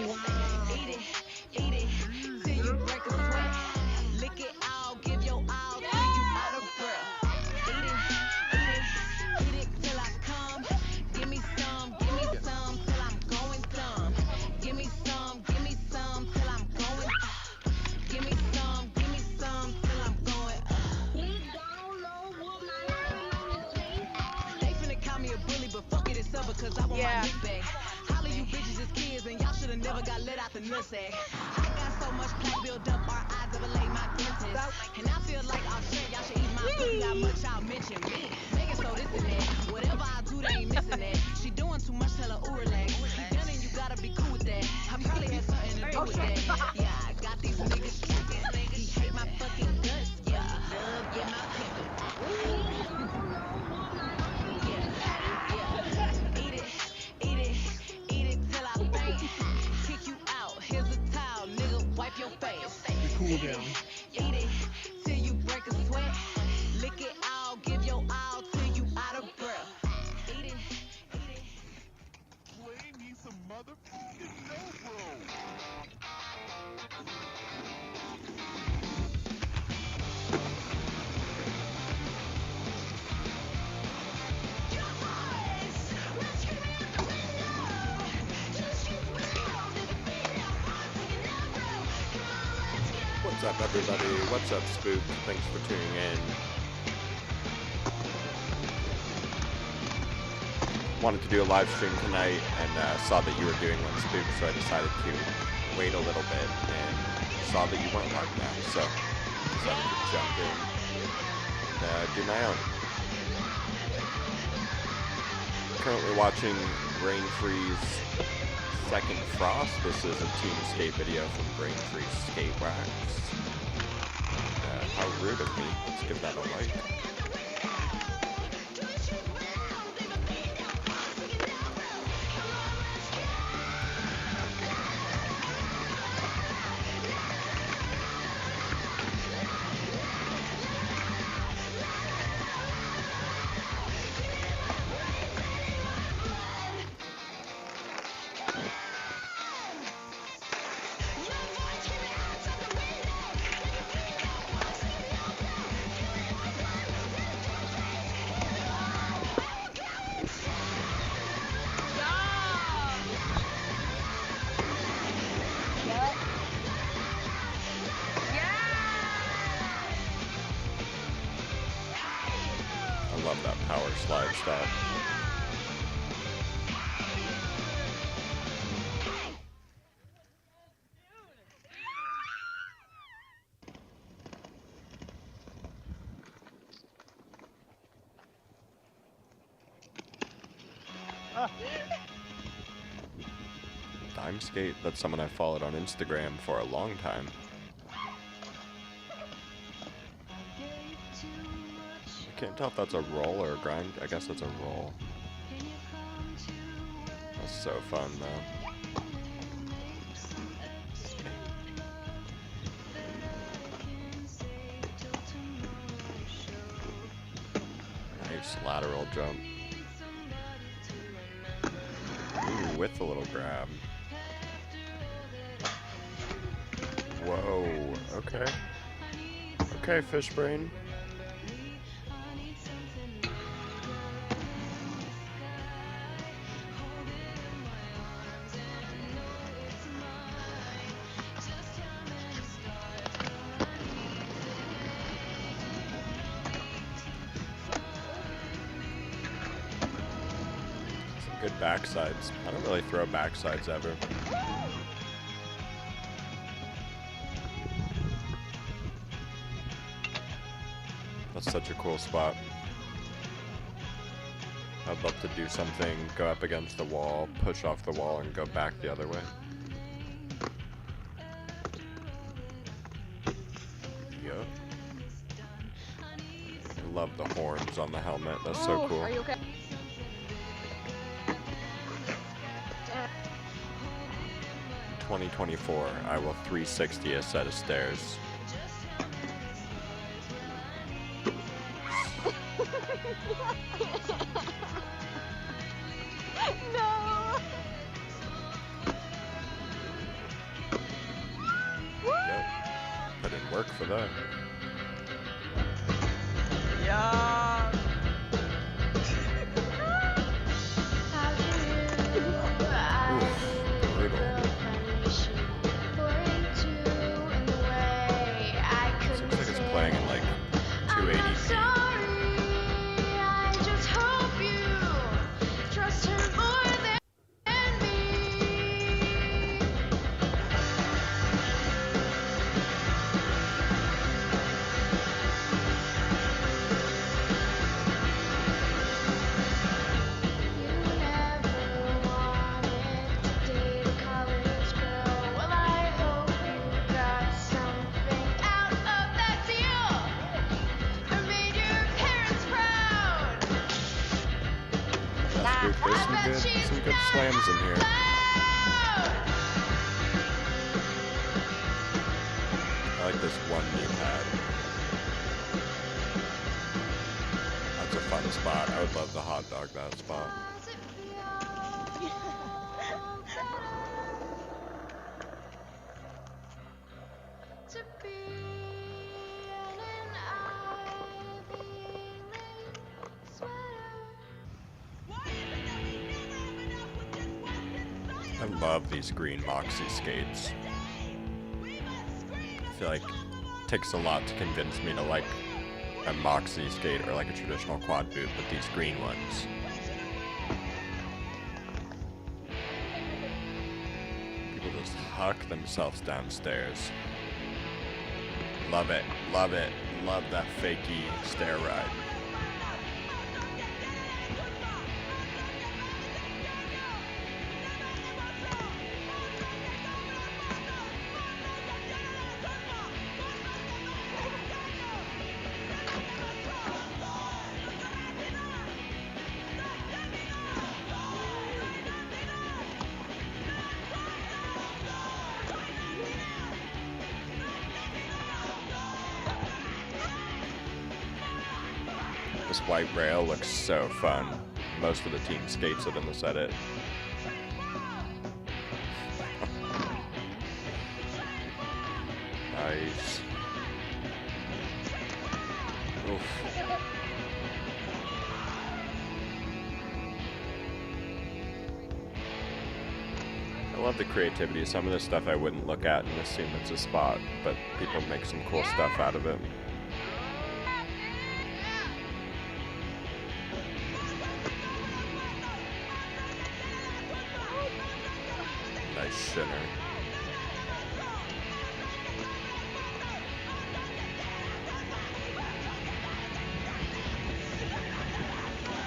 Eat it, till you break a sweat. Lick it all, give your all till you out of breath. Eat it till I come. Give me some till I'm going dumb. Give me some till I'm going. Give me some till I'm going. They finna call me a bully, but fuck it, it's up because I want my dick back. All of you bitches is kids and y'all should've never got let out the nutsack. I got so much plaque built up, our eyes overlay my dentist. And I feel like I'll share, y'all should eat my pussy, how much y'all mention me. Make it so this and that, whatever I do, they ain't missing that. She doing too much, tell her ooh relax. He done and you gotta be cool with that. I probably had something to do with that. Yeah, I got these niggas tripping. He hate my fucking guts, yeah. Love, yeah, my pimpin'. Your face. Cool down. Eat it till you break a sweat. Lick it all, give your all till you out of breath. Eat it. Play me some motherfucking no, bro. What's up, everybody? What's up, Spook? Thanks for tuning in. Wanted to do a live stream tonight and saw that you were doing one, Spook, so I decided to wait a little bit and saw that you weren't logged now, so decided to jump in and do my own. Currently watching BrainFreeze Second Frost. This is a Team Skate video from BrainFreeze Skate Wax. How rude of me. Let's give that a like. I love that power slide stop. Dime Skate, that's someone I followed on Instagram for a long time. Can't tell if that's a roll or a grind. I guess it's a roll. That's so fun, though. Nice lateral jump. Ooh, with a little grab. Whoa, okay. Okay, fish brain. Good backsides. I don't really throw backsides ever. That's such a cool spot. I'd love to do something, go up against the wall, push off the wall, and go back the other way. Yup. I love the horns on the helmet. That's so cool. Are you okay? 2024, I will 360 a set of stairs. No! work for that. Yeah. Brutal. Seems like it's playing in like 280p. There's some good slams in here. I like this one knee pad. That's a fun spot. I would love to hot dog that spot. I love these green Moxie skates. I feel like it takes a lot to convince me to like a Moxie skate or like a traditional quad boot, but these green ones. People just huck themselves downstairs. Love it, love it, love that fakey stair ride. This white rail looks so fun. Most of the team skates it in this edit. Nice. Oof. I love the creativity. Some of this stuff I wouldn't look at and assume it's a spot, but people make some cool stuff out of it. Nice shinner.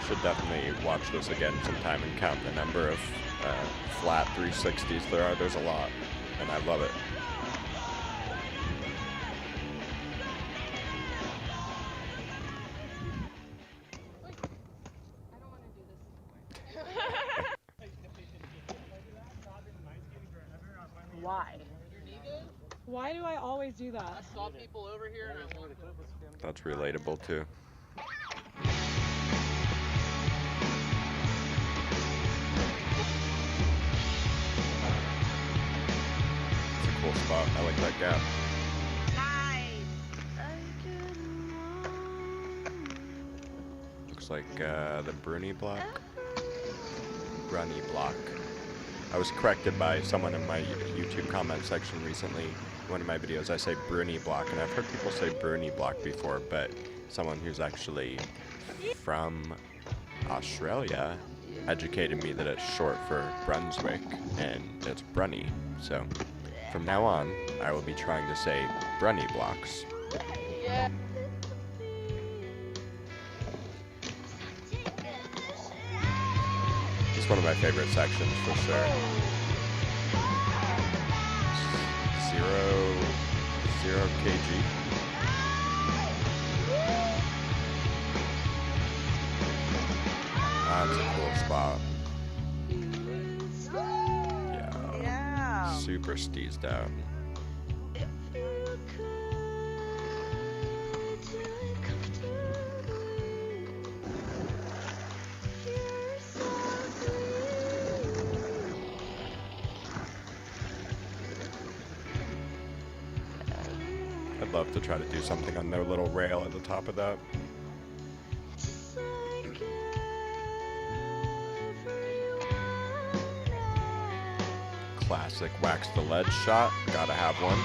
Should definitely watch this again sometime and count the number of flat 360s there are. There's a lot, and I love it. Why? Why do I always do that? I saw people over here and I wanted to. That's relatable too. It's a cool spot. I like that gap. Looks like the Bruni block. Bruni block. I was corrected by someone in my YouTube comment section recently. One of my videos, I say Bruni block, and I've heard people say Bruni block before, but someone who's actually from Australia educated me that it's short for Brunswick, and it's Bruni. So from now on, I will be trying to say Bruni blocks. Yeah. It's one of my favorite sections for sure. Zero kg. That's a cool spot. Yeah. Super steezed out. love to try to do something on their little rail at the top of that. Classic wax the ledge shot. Gotta have one.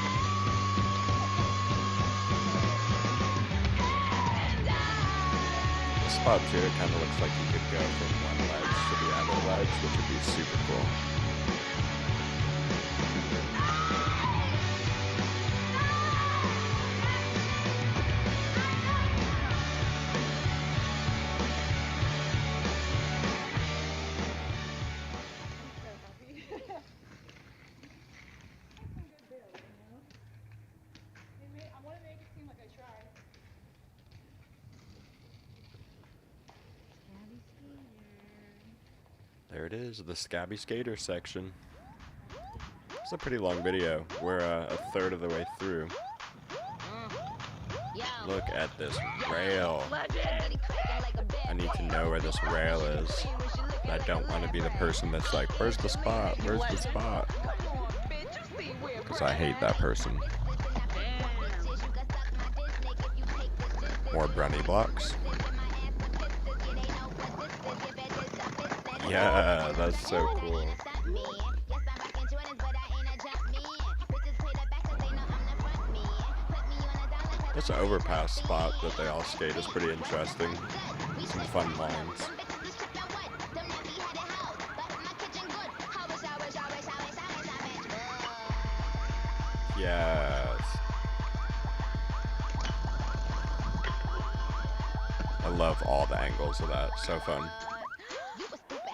This spot too, it kind of looks like you could go from one ledge to the other ledge, which would be super cool. There it is, the Scabby Skater section. It's a pretty long video. We're a third of the way through. Look at this rail. I need to know where this rail is. I don't want to be the person that's like, where's the spot? Where's the spot? Because I hate that person. More brownie blocks. Yeah, that's so cool. This overpass spot that they all skate is pretty interesting. Some fun lines. Yes. I love all the angles of that. So fun.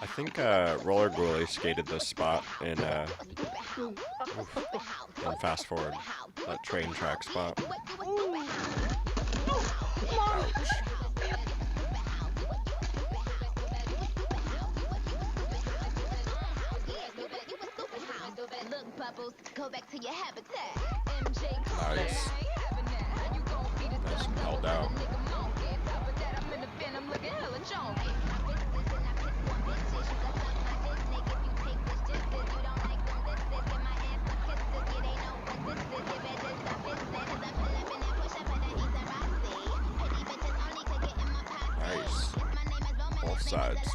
I think Roller Ghoulie skated this spot in Fast Forward, that train track spot. Ouch. Nice. Nice and held out. Nice. Both sides.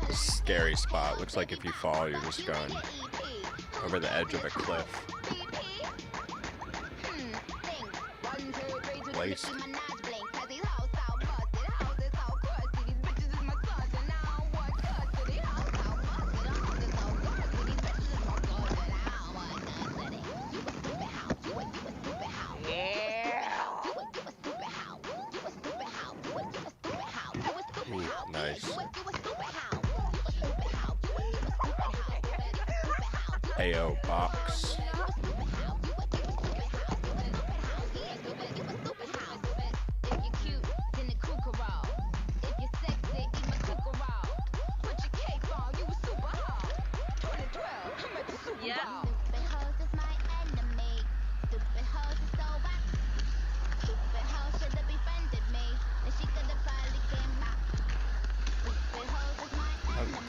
This is a scary spot. Looks like if you fall, you're just going over the edge of a cliff. Laced. Nice. AO box. Yeah.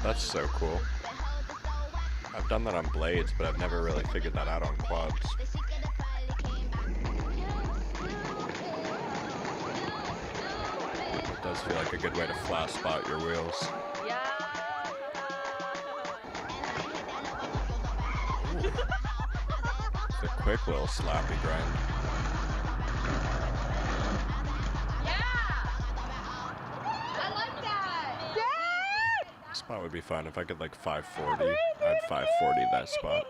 That's so cool. I've done that on blades, but I've never really figured that out on quads. It does feel like a good way to flat spot your wheels. Yeah. It's a quick little slappy grind. This spot would be fun if I could like 540. I'd 540 that spot.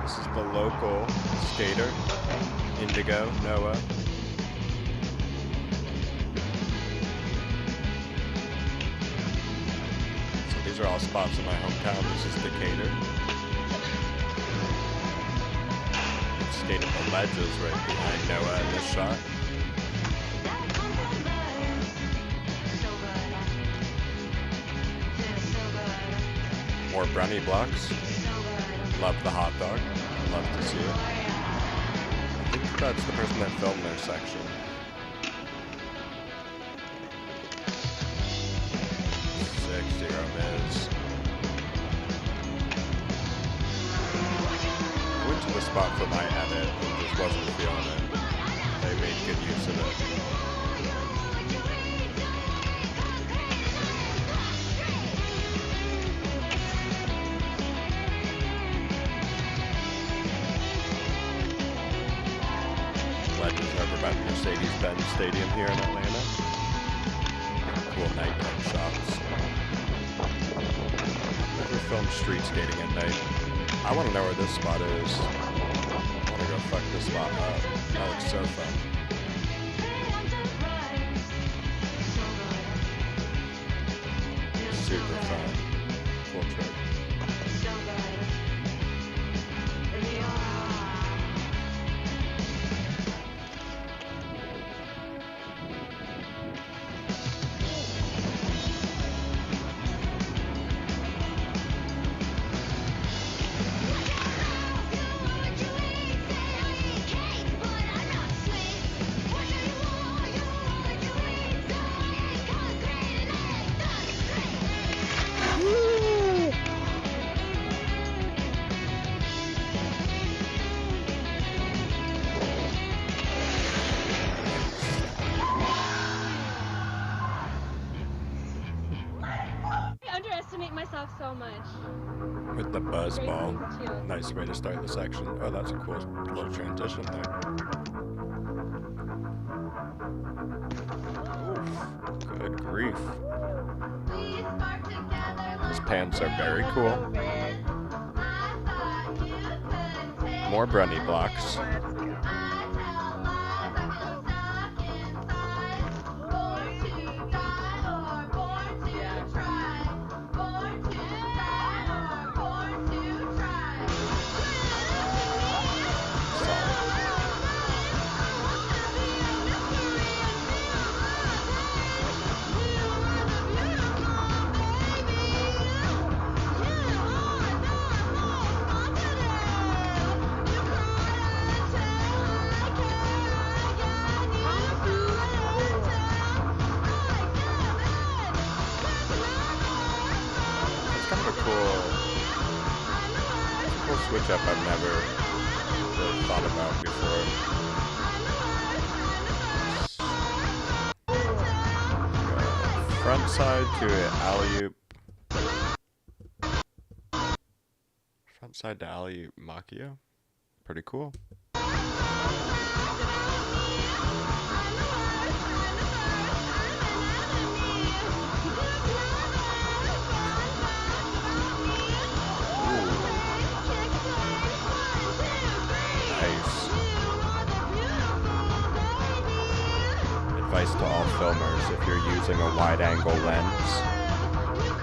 This is the local skater, Indigo, Noah. So these are all spots in my hometown. This is Decatur. I've skated the ledges right behind Noah in this shot. More brownie blocks. Love the hot dog. Love to see it. I think that's the person that filmed their section. Sick, 0 miz. the spot for my edit and just wasn't feeling it. They made good use of it. Legends over by the Mercedes-Benz Stadium here in Atlanta. Cool nighttime shots. Never filmed street skating at night. I want to know where this spot is. I want to go fuck this spot up. That looks so fun. Super fun. Cool trip. Myself so much. With the buzz ball. Nice way to start the section. Oh, that's a cool little transition there. Oof. Good grief. His pants are very cool. More Brunny blocks. Switch up I've never really thought about before. Front side to alley-oop. Front side to alley-oop Machio. Pretty cool. Advice to all filmers: if you're using a wide-angle lens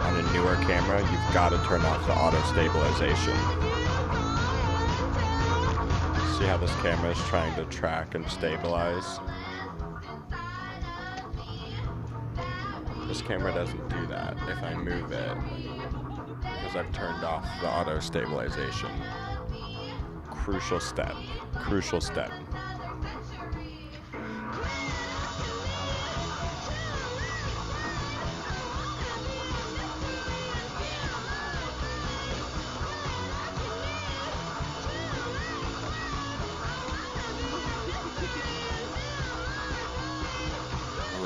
on a newer camera, you've got to turn off the auto stabilization. See how this camera is trying to track and stabilize? This camera doesn't do that if I move it, because I've turned off the auto stabilization. Crucial step. Crucial step.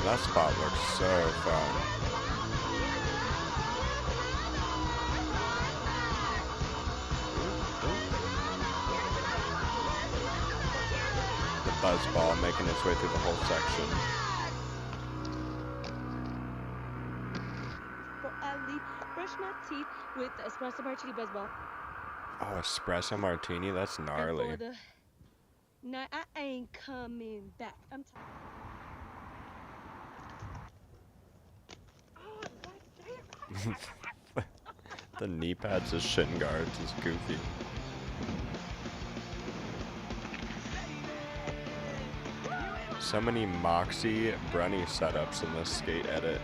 That spot looks so fun. The buzz ball making its way through the whole section. Brush my teeth with the espresso martini buzz ball. Oh, espresso martini? That's gnarly. And for the night, I ain't coming back. I'm tired. The knee pads as shin guards is goofy. So many Moxie Brunny setups in this skate edit.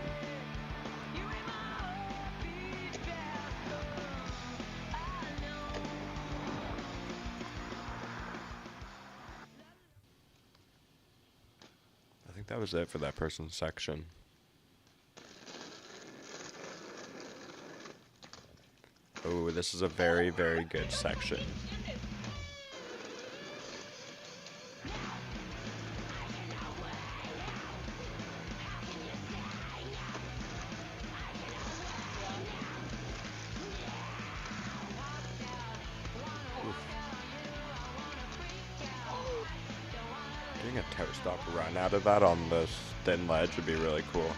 I think that was it for that person's section. Oh, this is a very, very good section. Getting a toe stop run out of that on this thin ledge would be really cool.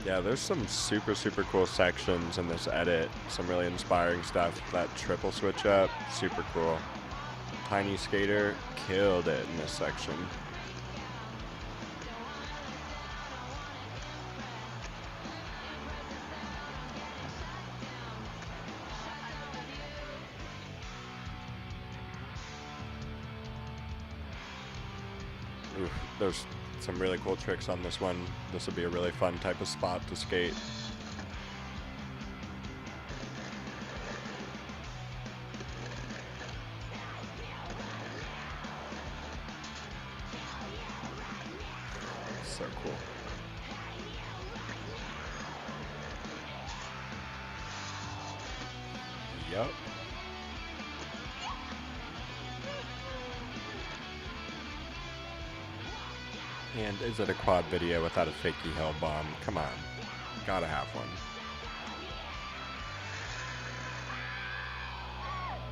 Yeah, there's some super cool sections in this edit. Some really inspiring stuff. That triple switch up, super cool. Tiny Skater killed it in this section. Oof, there's some really cool tricks on this one. This will be a really fun type of spot to skate. So cool. Yup. And is it a quad video without a fakey hell bomb? Come on. Gotta have one.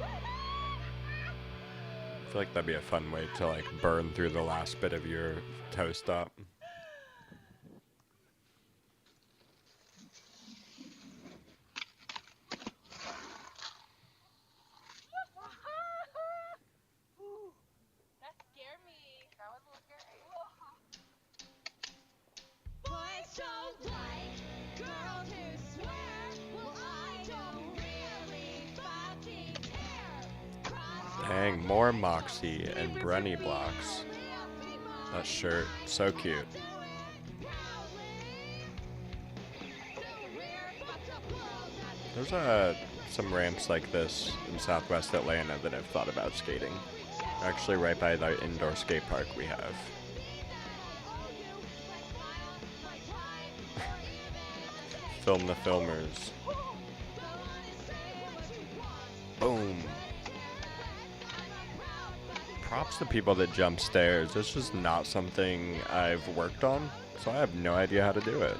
I feel like that'd be a fun way to like burn through the last bit of your toe stop. That scared me. That was a little scary. Boys don't like girls who swear. Well, I don't really fucking care. Dang, more Moxie and Brenny blocks. That shirt, so cute. There's some ramps like this in Southwest Atlanta that I've thought about skating. Actually, right by the indoor skate park we have. Film the filmers. Boom. Props to people that jump stairs. This is just not something I've worked on, so I have no idea how to do it.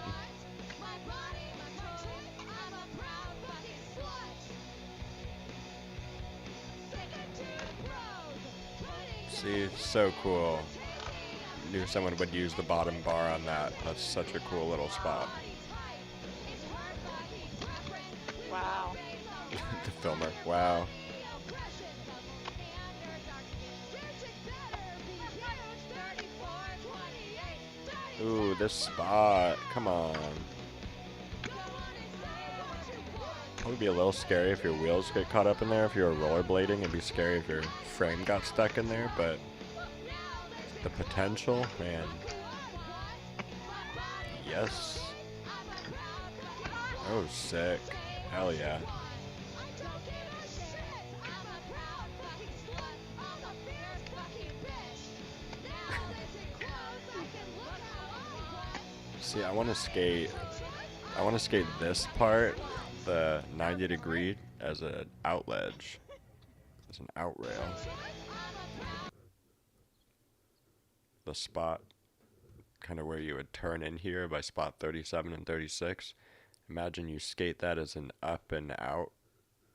See, so cool. Knew someone would use the bottom bar on that. That's such a cool little spot. Wow. The filmer, wow. Ooh, this spot, come on. Probably be a little scary if your wheels get caught up in there. If you were rollerblading, it'd be scary if your frame got stuck in there, but the potential, man. Yes. Oh, sick. Hell yeah. See, I want to skate this part, the 90-degree, as an out ledge, as an out rail. The spot, kind of where you would turn in here by spot 37 and 36. Imagine you skate that as an up and out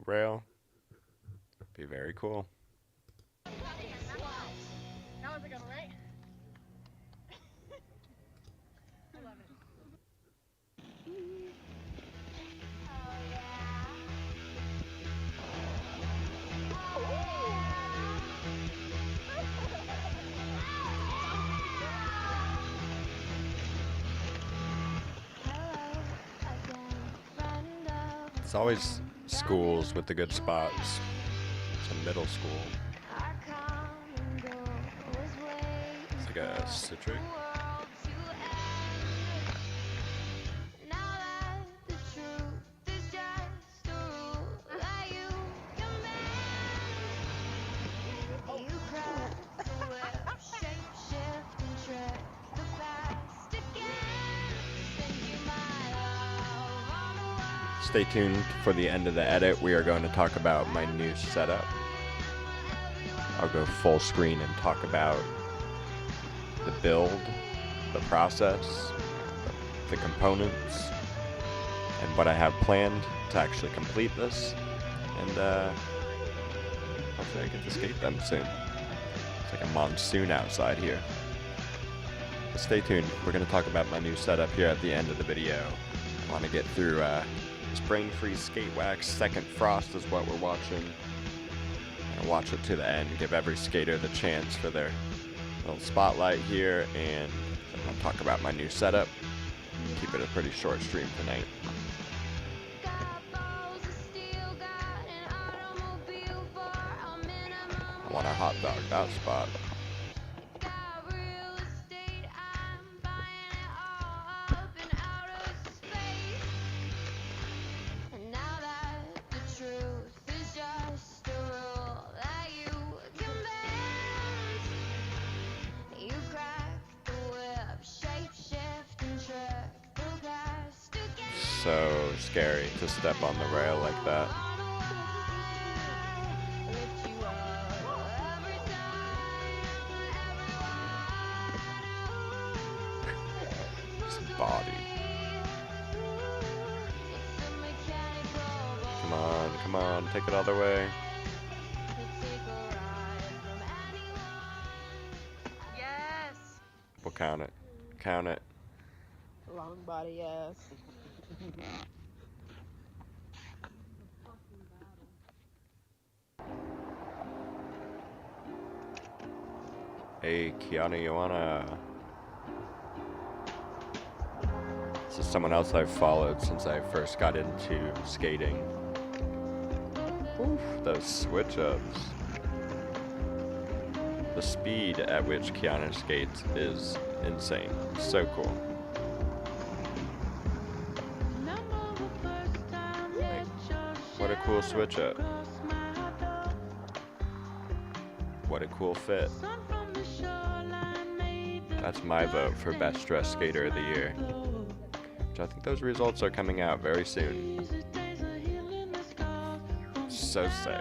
rail. Be very cool. That was a good one, right? I love it. It's always schools with the good spots. It's a middle school. It's like a citric. Stay tuned for the end of the edit. We are going to talk about my new setup. I'll go full screen and talk about the build, the process, the components, and what I have planned to actually complete this, and hopefully I get to skate them soon. It's like a monsoon outside here. But stay tuned. We're going to talk about my new setup here at the end of the video. I want to get through this BrainFreeze skate wax. Second frost is what we're watching. And watch it to the end. Give every skater the chance for their little spotlight here. And I'm going to talk about my new setup. Keep it a pretty short stream tonight. I want a hot dog that spot. So scary to step on the rail like that. Body. Come on, take it all the way. Yes. We'll count it. Count it. Long body, yes. Hey, Kiana, you wanna... This is someone else I've followed since I first got into skating. Oof, those switch-ups. The speed at which Kiana skates is insane. So cool. Like, what a cool switch-up. What a cool fit. That's my vote for Best Dressed Skater of the Year. I think those results are coming out very soon. So sick.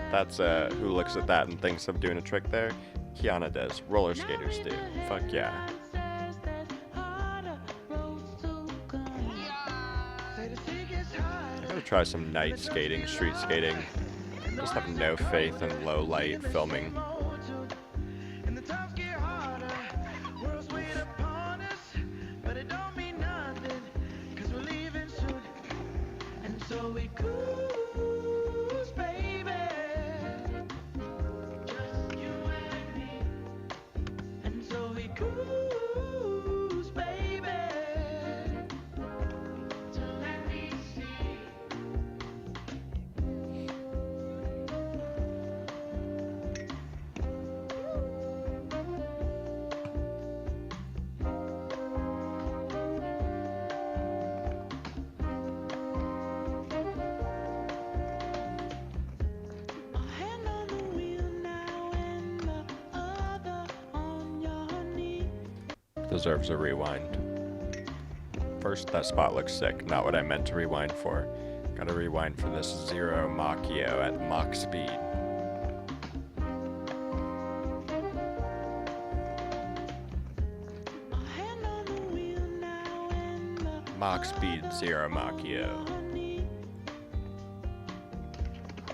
That's who looks at that and thinks of doing a trick there? Kiana does. Roller skaters do. Fuck yeah. I gotta try some night skating, street skating. Just have no faith in low light filming. Deserves a rewind. First, that spot looks sick. Not what I meant to rewind for. Gotta rewind for this Zero Machio at Mach speed. Mach speed Zero Machio.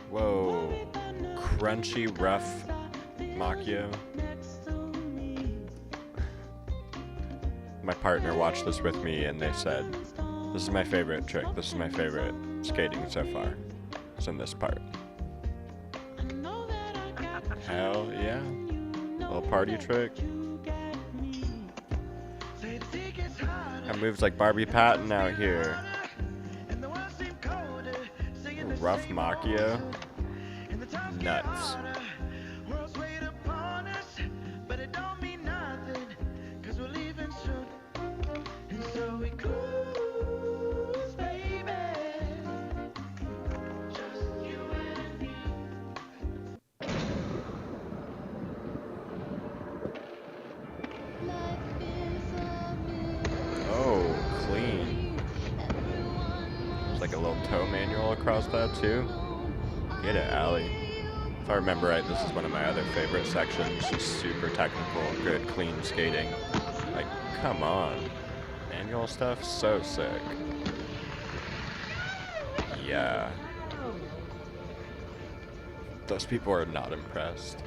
Whoa. Crunchy, rough Machio. My partner watched this with me and they said, this is my favorite trick, this is my favorite skating so far. It's in this part. Hell yeah. Little party trick. Got moves like Barbie Patton out here. Rough Machio. Nuts. Like a little toe manual across that too. Get it, Allie. If I remember right, this is one of my other favorite sections. Just super technical, good, clean skating. Like, come on. Manual stuff, so sick. those people are not impressed.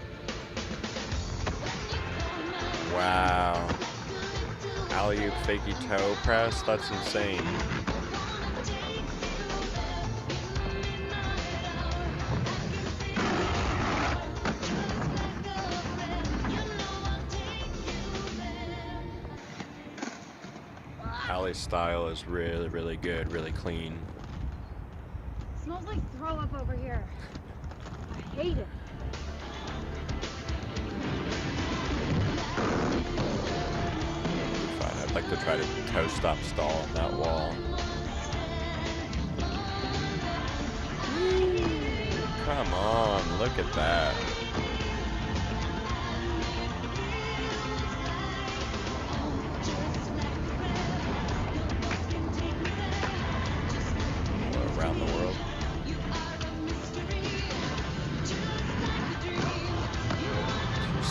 Wow. Alley-oop fakey toe press? That's insane. Allie's style is really, really good, really clean. Smells like throw up over here. I hate it. Fine, I'd like to try to toe stop stall on that wall. Come on, look at that. Around the world.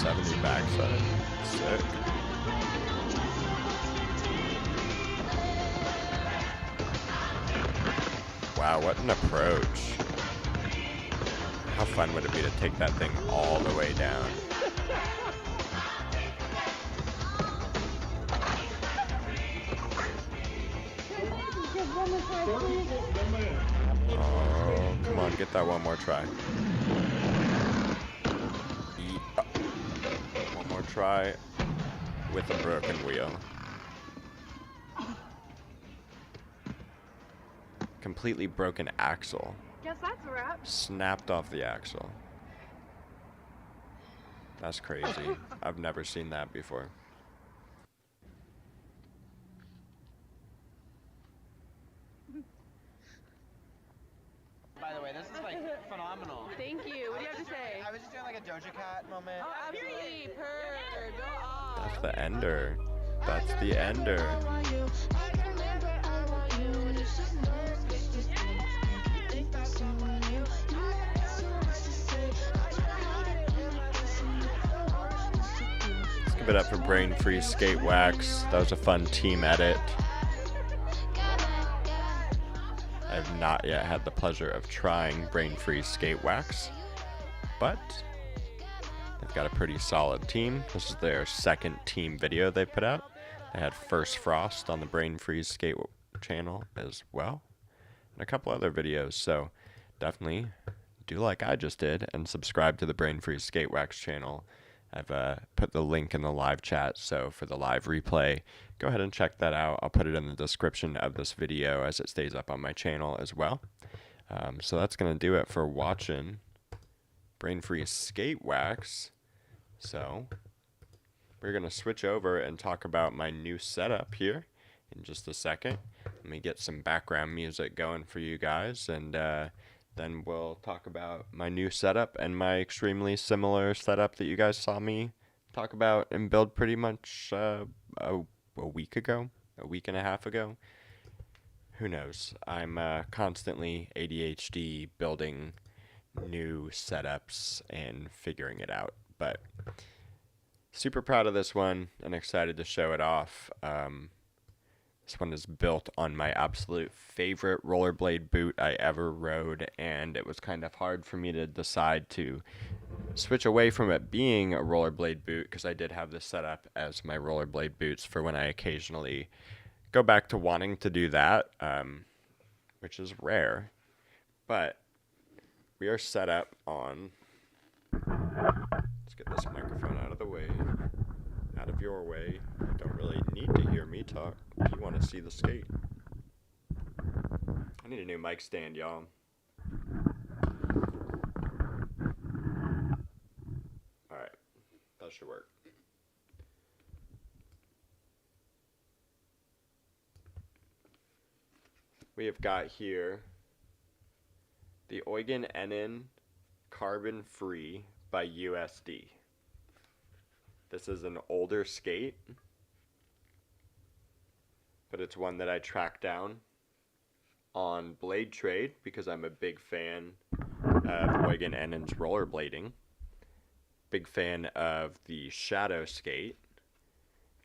270 backside. Sick. Wow, what an approach. How fun would it be to take that thing all the way down? Oh, come on, get that one more try. One more try with a broken wheel. Completely broken axle. Guess that's a wrap. Snapped off the axle. That's crazy. I've never seen that before. By the way, this is like phenomenal. Thank you. What do you have to say? I was just doing like a Doja Cat moment. Oh, absolutely. Purr. Go off. That's the ender. That's the ender. Let's give it up for BrainFreeze Skate Wax. That was a fun team edit. I have not yet had the pleasure of trying BrainFreeze Skate Wax, but they've got a pretty solid team. This is their second team video they put out. They had First Frost on the BrainFreeze Skate channel as well, and a couple other videos, so definitely do like I just did and subscribe to the BrainFreeze Skate Wax channel. I've put the link in the live chat, so for the live replay, go ahead and check that out. I'll put it in the description of this video as it stays up on my channel as well. So that's going to do it for watching BrainFreeze Skate Wax. So we're going to switch over and talk about my new setup here in just a second. Let me get some background music going for you guys, and then we'll talk about my new setup and my extremely similar setup that you guys saw me talk about and build pretty much a week ago, a week and a half ago. Who knows? I'm constantly ADHD building new setups and figuring it out. But super proud of this one and excited to show it off. This one is built on my absolute favorite rollerblade boot I ever rode, and it was kind of hard for me to decide to switch away from it being a rollerblade boot because I did have this set up as my rollerblade boots for when I occasionally go back to wanting to do that, which is rare. But we are set up on... Let's get this microphone out of the way. Out of your way. You don't really need to hear me talk if you want to see the skate. I need a new mic stand, y'all. Alright, that should work. We have got here the Eugen Ennen Carbon Free by USD. This is an older skate, but it's one that I tracked down on Blade Trade because I'm a big fan of Eugen Ennen's rollerblading, big fan of the Shadow skate,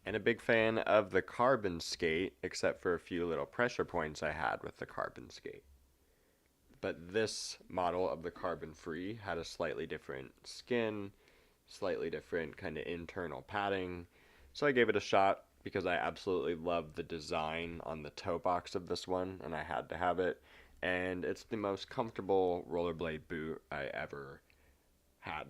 and a big fan of the carbon skate, except for a few little pressure points I had with the carbon skate. But this model of the carbon free had a slightly different skin, slightly different kind of internal padding. So I gave it a shot because I absolutely love the design on the toe box of this one, and I had to have it. And it's the most comfortable rollerblade boot I ever had.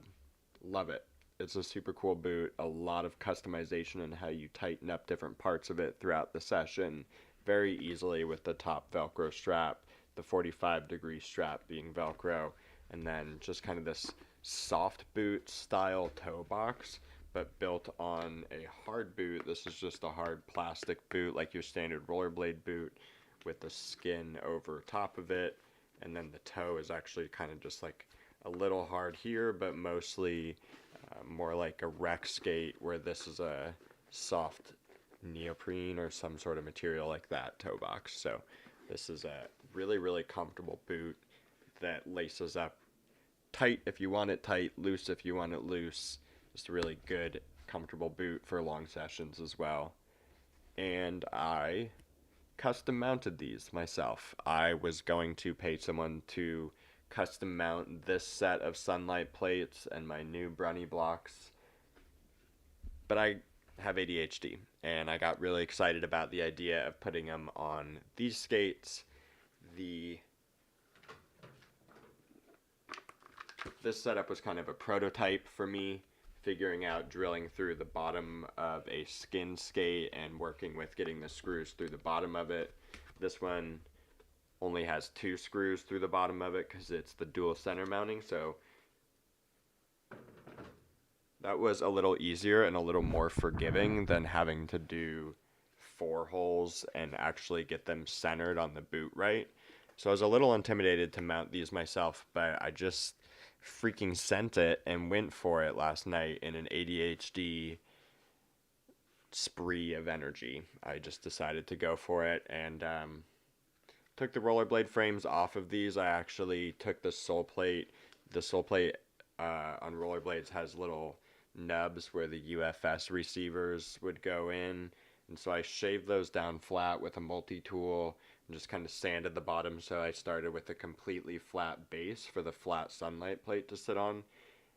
Love it. It's a super cool boot, a lot of customization in how you tighten up different parts of it throughout the session, very easily with the top Velcro strap, the 45-degree strap being Velcro, and then just kind of this soft boot style toe box, but built on a hard boot. This is just a hard plastic boot like your standard rollerblade boot with the skin over top of it, and then the toe is actually kind of just like a little hard here, but mostly more like a rec skate, where this is a soft neoprene or some sort of material like that toe box. So this is a really, really comfortable boot that laces up tight if you want it tight, loose if you want it loose. Just a really good, comfortable boot for long sessions as well. And I custom mounted these myself. I was going to pay someone to custom mount this set of sunlight plates and my new brownie blocks, but I have ADHD, and I got really excited about the idea of putting them on these skates. This setup was kind of a prototype for me, figuring out drilling through the bottom of a skin skate and working with getting the screws through the bottom of it. This one only has 2 screws through the bottom of it because it's the dual center mounting, so that was a little easier and a little more forgiving than having to do 4 holes and actually get them centered on the boot right. So I was a little intimidated to mount these myself, but I just freaking sent it and went for it last night in an ADHD spree of energy. I just decided to go for it and took the rollerblade frames off of these. I actually took the sole plate. The sole plate on rollerblades has little nubs where the UFS receivers would go in, and so I shaved those down flat with a multi-tool and just kind of sanded the bottom. So I started with a completely flat base for the flat sunlight plate to sit on,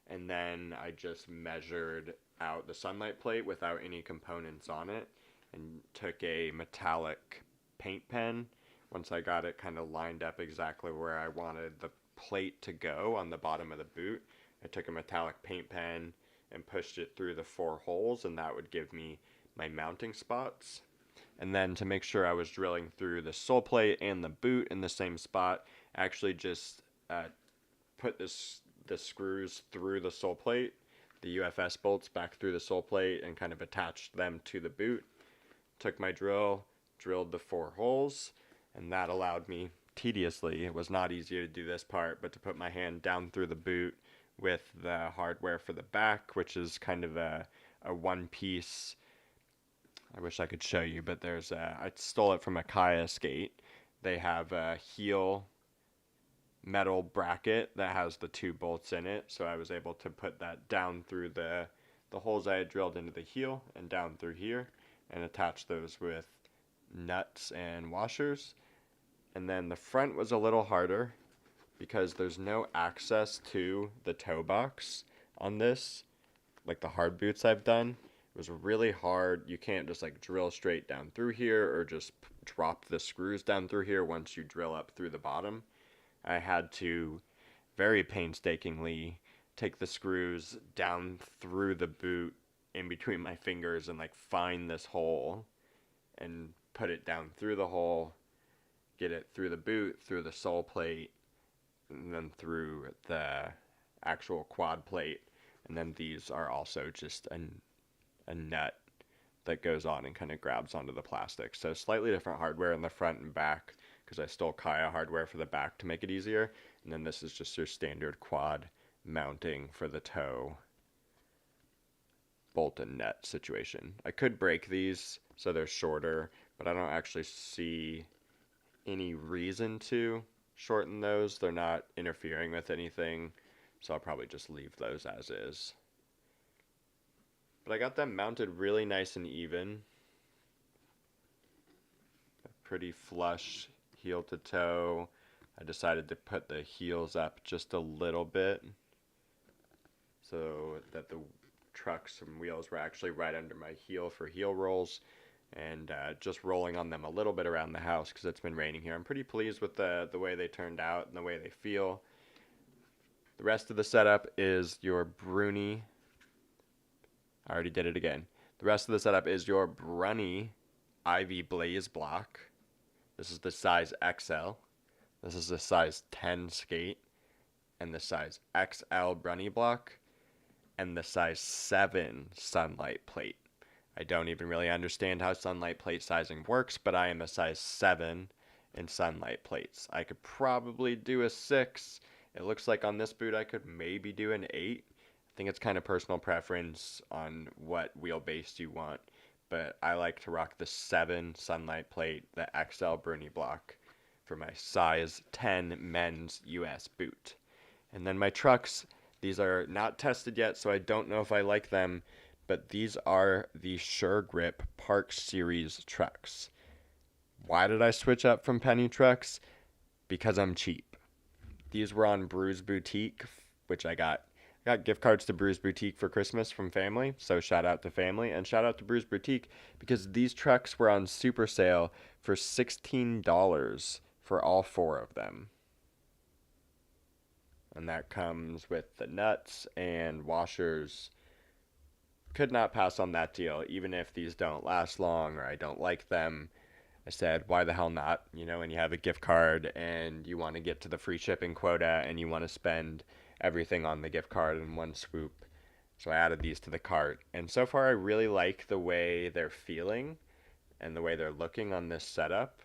and then I just measured out the sunlight plate without any components on it and took a metallic paint pen. Once I got it kind of lined up exactly where I wanted the plate to go on the bottom of the boot, I took a metallic paint pen and pushed it through the 4 holes, and that would give me my mounting spots. And then to make sure I was drilling through the sole plate and the boot in the same spot, I actually just put the screws through the sole plate, the UFS bolts back through the sole plate, and kind of attached them to the boot. Took my drill, drilled the 4 holes, and that allowed me, tediously, it was not easy to do this part, but to put my hand down through the boot with the hardware for the back, which is kind of a one-piece. I wish I could show you, but I stole it from a Kaya skate. They have a heel metal bracket that has the 2 bolts in it, so I was able to put that down through the holes I had drilled into the heel and down through here, and attach those with nuts and washers. And then the front was a little harder because there's no access to the toe box on this, like the hard boots I've done. It was really hard. You can't just like drill straight down through here or just drop the screws down through here once you drill up through the bottom. I had to very painstakingly take the screws down through the boot in between my fingers and like find this hole and put it down through the hole, get it through the boot, through the sole plate, and then through the actual quad plate. And then these are also just a nut that goes on and kind of grabs onto the plastic. So slightly different hardware in the front and back because I stole Kaya hardware for the back to make it easier. And then this is just your standard quad mounting for the toe bolt and nut situation. I could break these so they're shorter, but I don't actually see any reason to shorten those. They're not interfering with anything, so I'll probably just leave those as is. But I got them mounted really nice and even. A pretty flush heel to toe. I decided to put the heels up just a little bit so that the trucks and wheels were actually right under my heel for heel rolls, and just rolling on them a little bit around the house because it's been raining here. I'm pretty pleased with the way they turned out and the way they feel. The rest of the setup is your Bruni. I already did it again. The rest of the setup is your Bruni Ivy Blaze block. This is the size XL. This is the size 10 skate, and the size XL Bruni block, and the size 7 sunlight plate. I don't even really understand how sunlight plate sizing works, but I am a size 7 in sunlight plates. I could probably do a 6. It looks like on this boot I could maybe do an 8. I think it's kind of personal preference on what wheelbase you want, but I like to rock the 7 sunlight plate, the XL Bruni block, for my size 10 men's US boot. And then my trucks, these are not tested yet, so I don't know if I like them, but these are the Sure Grip Park Series trucks. Why did I switch up from penny trucks? Because I'm cheap. These were on Brews Boutique, which I got gift cards to Brews Boutique for Christmas from family, so shout out to family, and shout out to Brews Boutique because these trucks were on super sale for $16 for all 4 of them. And that comes with the nuts and washers. Could not pass on that deal, even if these don't last long or I don't like them. I said, why the hell not? You know, when you have a gift card and you want to get to the free shipping quota and you want to spend everything on the gift card in one swoop. So I added these to the cart. And so far I really like the way they're feeling and the way they're looking on this setup.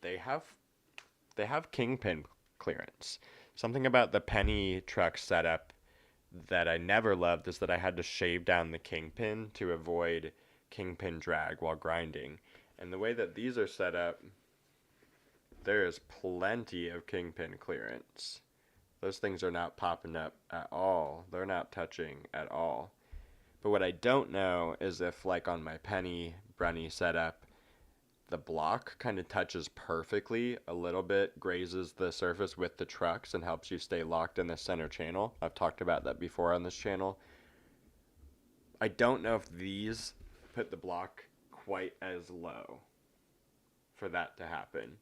They have kingpin clearance. Something about the penny truck setup that I never loved is that I had to shave down the kingpin to avoid kingpin drag while grinding. And the way that these are set up, there is plenty of kingpin clearance. Those things are not popping up at all. They're not touching at all. But what I don't know is if, like on my penny Bruni setup, the block kind of touches perfectly, a little bit grazes the surface with the trucks and helps you stay locked in the center channel. I've talked about that before on this channel. I don't know if these put the block quite as low for that to happen.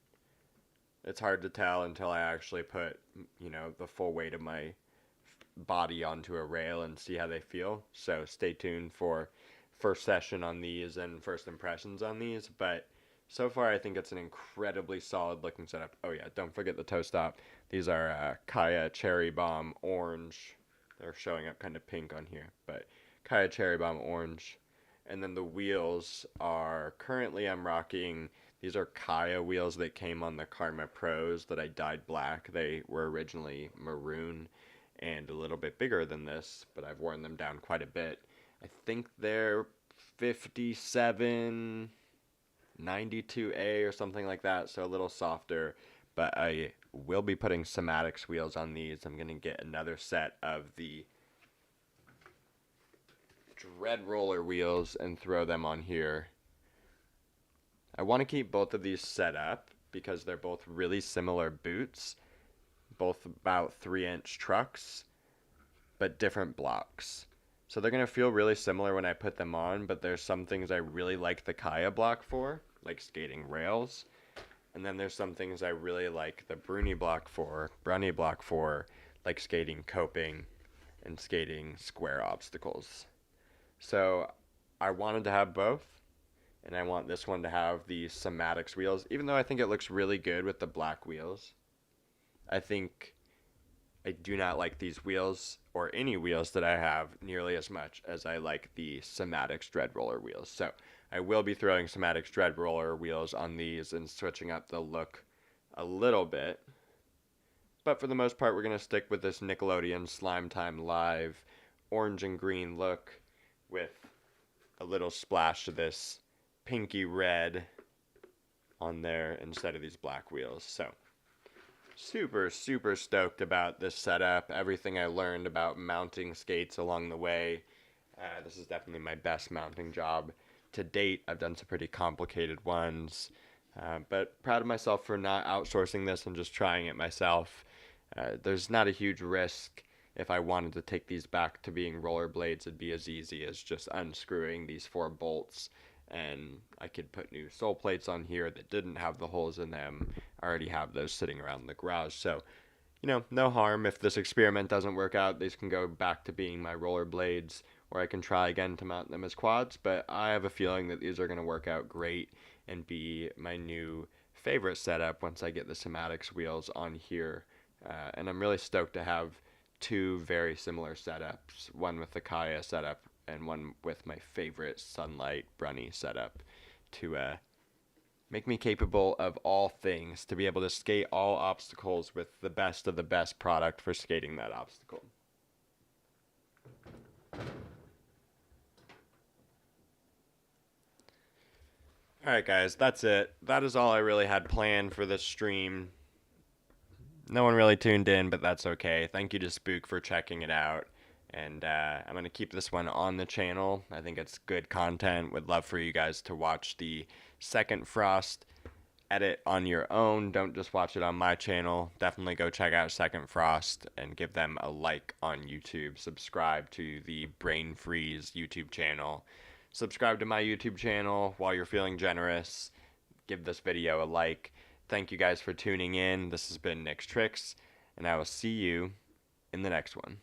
It's hard to tell until I actually put, you know, the full weight of my body onto a rail and see how they feel. So stay tuned for first session on these and first impressions on these, but so far, I think it's an incredibly solid looking setup. Oh yeah, don't forget the toe stop. These are Kaya Cherry Bomb Orange. They're showing up kind of pink on here, but Kaya Cherry Bomb Orange. And then the wheels are, currently I'm rocking, these are Kaya wheels that came on the Karma Pros that I dyed black. They were originally maroon and a little bit bigger than this, but I've worn them down quite a bit. I think they're 57... 92A or something like that, so a little softer, but I will be putting Somatics wheels on these. I'm going to get another set of the Dread Roller wheels and throw them on here. I want to keep both of these set up because they're both really similar boots, both about 3-inch trucks, but different blocks. So they're going to feel really similar when I put them on, but there's some things I really like the Kaya block for, like skating rails. And then there's some things I really like the Bruni block for, like skating coping and skating square obstacles. So I wanted to have both, and I want this one to have the Somatics wheels, even though I think it looks really good with the black wheels. I think I do not like these wheels, or any wheels that I have, nearly as much as I like the Somatics Dread Roller wheels. So I will be throwing Somatics Dread Roller wheels on these and switching up the look a little bit. But for the most part, we're going to stick with this Nickelodeon Slime Time Live orange and green look with a little splash of this pinky red on there instead of these black wheels. So super, super stoked about this setup, everything I learned about mounting skates along the way. This is definitely my best mounting job to date. I've done some pretty complicated ones, But proud of myself for not outsourcing this and just trying it myself. There's not a huge risk. If I wanted to take these back to being rollerblades, it'd be as easy as just unscrewing these 4 bolts, and I could put new sole plates on here that didn't have the holes in them. I already have those sitting around the garage, so no harm. If this experiment doesn't work out, these can go back to being my rollerblades, or I can try again to mount them as quads, but I have a feeling that these are going to work out great and be my new favorite setup once I get the Somatics wheels on here. And I'm really stoked to have 2 very similar setups, one with the Kaya setup and one with my favorite Sunlight Brunny setup, to make me capable of all things, to be able to skate all obstacles with the best of the best product for skating that obstacle. Alright guys, that's it. That is all I really had planned for this stream. No one really tuned in, but that's okay. Thank you to Spook for checking it out. And I'm going to keep this one on the channel. I think it's good content. Would love for you guys to watch the second Frost edit on your own. Don't just watch it on my channel. Definitely go check out Second Frost and give them a like on YouTube. Subscribe to the BrainFreeze YouTube channel. Subscribe to my YouTube channel while you're feeling generous. Give this video a like. Thank you guys for tuning in. This has been Nick's Tricks, and I will see you in the next one.